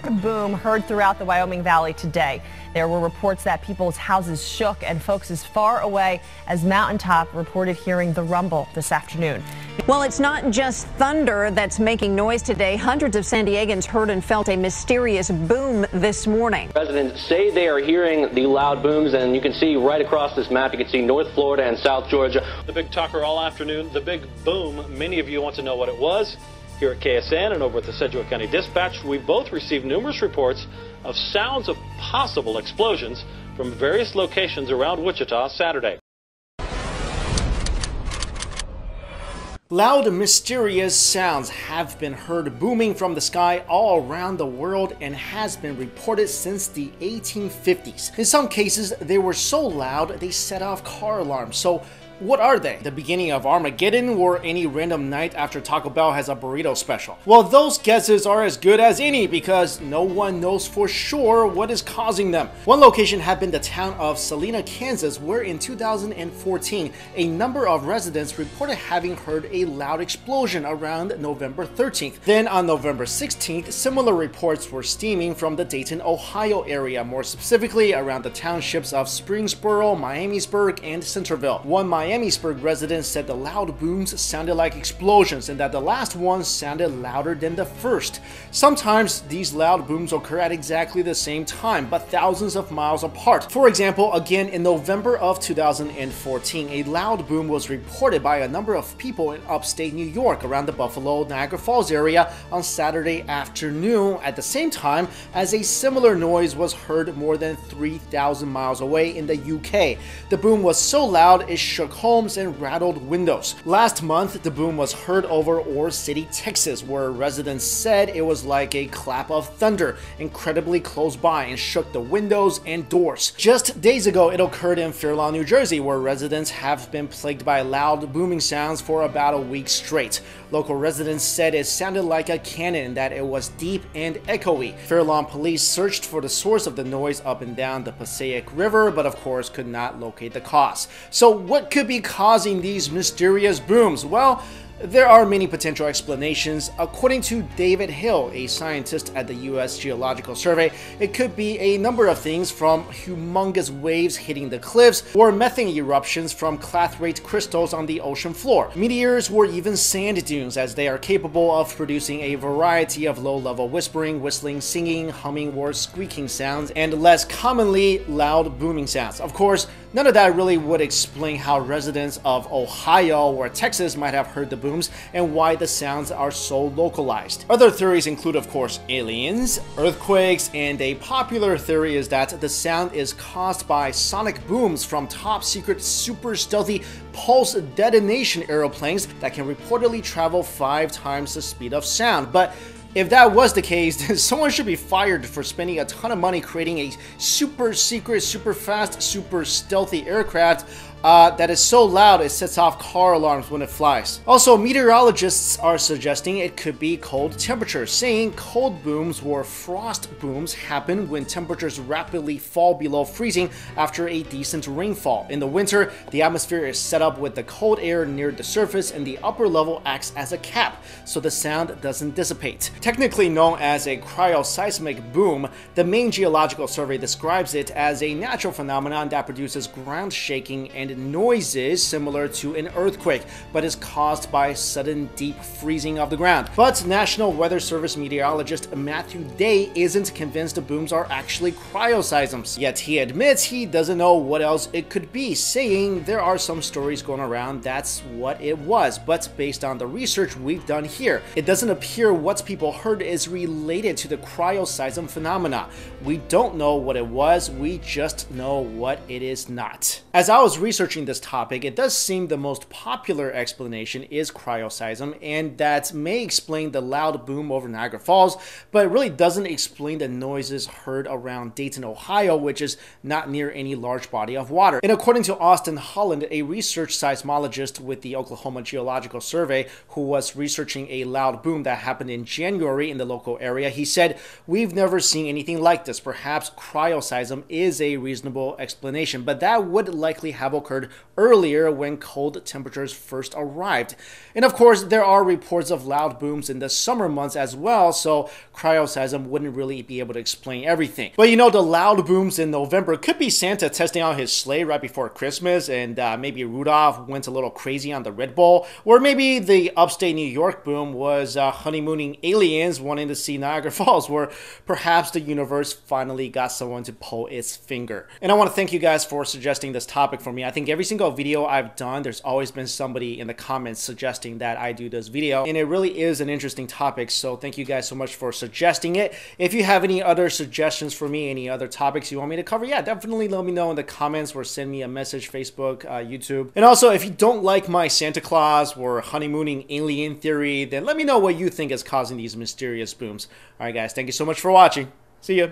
boom heard throughout the Wyoming Valley today. There were reports that people's houses shook and folks as far away as Mountaintop reported hearing the rumble this afternoon. Well, it's not just thunder that's making noise today. Hundreds of San Diegans heard and felt a mysterious boom this morning. Residents say they are hearing the loud booms, and you can see right across this map, you can see North Florida and South Georgia. The big talker all afternoon, the big boom. Many of you want to know what it was. Here at KSN and over at the Sedgwick County Dispatch, we both received numerous reports of sounds of possible explosions from various locations around Wichita Saturday. Loud, mysterious sounds have been heard booming from the sky all around the world and has been reported since the 1850s. In some cases, they were so loud they set off car alarms. So what are they? The beginning of Armageddon or any random night after Taco Bell has a burrito special? Well, those guesses are as good as any because no one knows for sure what is causing them. One location had been the town of Salina, Kansas, where in 2014, a number of residents reported having heard a loud explosion around November 13th. Then on November 16th, similar reports were steaming from the Dayton, Ohio area, more specifically around the townships of Springsboro, Miamisburg, and Centerville. One Miamisburg resident said the loud booms sounded like explosions and that the last one sounded louder than the first. Sometimes these loud booms occur at exactly the same time, but thousands of miles apart. For example, again in November of 2014, a loud boom was reported by a number of people in upstate New York around the Buffalo, Niagara Falls area on Saturday afternoon at the same time as a similar noise was heard more than 3,000 miles away in the UK. The boom was so loud it shook homes and rattled windows. Last month, the boom was heard over Ore City, Texas, where residents said it was like a clap of thunder incredibly close by and shook the windows and doors. Just days ago, it occurred in Fair Lawn, New Jersey, where residents have been plagued by loud booming sounds for about a week straight. Local residents said it sounded like a cannon and that it was deep and echoey. Fair Lawn police searched for the source of the noise up and down the Passaic River, but of course could not locate the cause. So what could be causing these mysterious booms? Well, there are many potential explanations. According to David Hill, a scientist at the U.S. Geological Survey, it could be a number of things from humongous waves hitting the cliffs or methane eruptions from clathrate crystals on the ocean floor, meteors, or even sand dunes, as they are capable of producing a variety of low-level whispering, whistling, singing, humming, or squeaking sounds, and less commonly loud booming sounds. Of course, none of that really would explain how residents of Ohio or Texas might have heard the booms and why the sounds are so localized. Other theories include, of course, aliens, earthquakes, and a popular theory is that the sound is caused by sonic booms from top-secret, super stealthy pulse detonation aeroplanes that can reportedly travel 5 times the speed of sound. But if that was the case, then someone should be fired for spending a ton of money creating a super secret, super fast, super stealthy aircraft that is so loud it sets off car alarms when it flies. Also, meteorologists are suggesting it could be cold temperatures, saying cold booms or frost booms happen when temperatures rapidly fall below freezing after a decent rainfall. In the winter, the atmosphere is set up with the cold air near the surface and the upper level acts as a cap, so the sound doesn't dissipate. Technically known as a cryoseismic boom, the Maine Geological Survey describes it as a natural phenomenon that produces ground shaking and noises similar to an earthquake, but is caused by sudden deep freezing of the ground. But National Weather Service meteorologist Matthew Day isn't convinced the booms are actually cryoseisms, yet he admits he doesn't know what else it could be, saying there are some stories going around that's what it was, but based on the research we've done here, it doesn't appear what people heard is related to the cryoseism phenomena. We don't know what it was, we just know what it is not. As I was researching this topic, it does seem the most popular explanation is cryoseism, and that may explain the loud boom over Niagara Falls, but it really doesn't explain the noises heard around Dayton, Ohio, which is not near any large body of water. And according to Austin Holland, a research seismologist with the Oklahoma Geological Survey, who was researching a loud boom that happened in January in the local area, he said, "We've never seen anything like this. Perhaps cryoseism is a reasonable explanation, but that would likely have occurred occurred earlier when cold temperatures first arrived. And of course, there are reports of loud booms in the summer months as well, so cryoseism wouldn't really be able to explain everything. But you know, the loud booms in November could be Santa testing out his sleigh right before Christmas, and maybe Rudolph went a little crazy on the Red Bull, or maybe the upstate New York boom was honeymooning aliens wanting to see Niagara Falls, where perhaps the universe finally got someone to pull its finger. And I want to thank you guys for suggesting this topic for me. I think every single video I've done, there's always been somebody in the comments suggesting that I do this video, and it really is an interesting topic, so thank you guys so much for suggesting it. If you have any other suggestions for me, any other topics you want me to cover, yeah, definitely let me know in the comments or send me a message, Facebook, YouTube. And also, if you don't like my Santa Claus or honeymooning alien theory, then let me know what you think is causing these mysterious booms. Alright guys, thank you so much for watching. See ya.